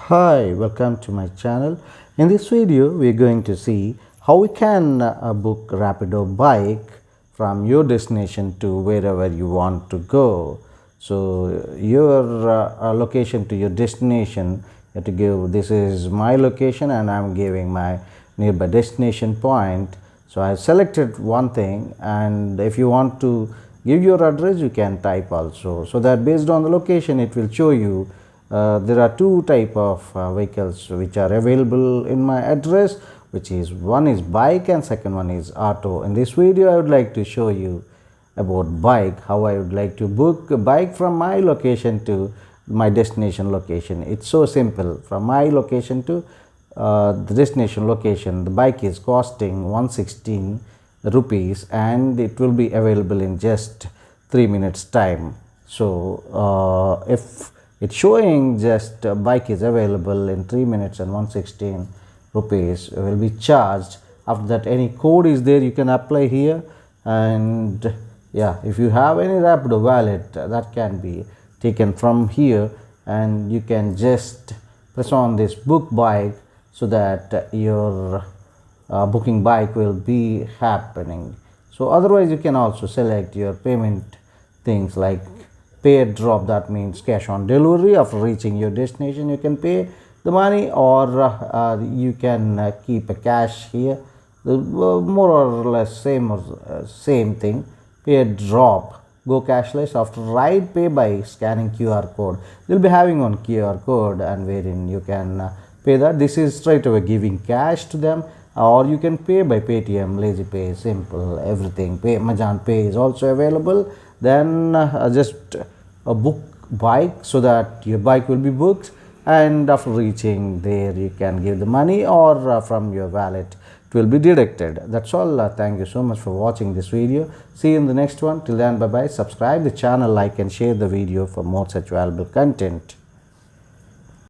Hi, welcome to my channel. In this video, we are going to see how we can book Rapido bike from your destination to wherever you want to go. So, your location to your destination, you have to give this is my location and I am giving my nearby destination point. So, I selected one thing, and if you want to give your address, you can type also, so that based on the location, it will show you there are two type of vehicles which are available in my address, which is one is bike and second one is auto. In this video I would like to show you about bike, how I would like to book a bike from my location to my destination location. It's so simple. From my location to the destination location, the bike is costing 116 rupees and it will be available in just 3 minutes time. So if it's showing just bike is available in 3 minutes and 116 rupees will be charged. After that, any code is there, you can apply here. And yeah, if you have any Rapido wallet, that can be taken from here, and you can just press on this book bike so that your booking bike will be happening. So otherwise, you can also select your payment things like pay at drop, that means cash on delivery. After reaching your destination, you can pay the money, or you can keep a cash here. More or less same thing. Pay at drop, go cashless. After ride, pay by scanning QR code. They'll be having on QR code, and wherein you can pay that. This is straight away giving cash to them, or you can pay by Paytm, Lazy Pay, Simple, everything. Pay Majan Pay is also available. Then just a book bike so that your bike will be booked, and after reaching there you can give the money, or from your wallet it will be deducted. That's all. Thank you so much for watching this video. See you in the next one. Till then, bye bye. Subscribe the channel, like and share the video for more such valuable content.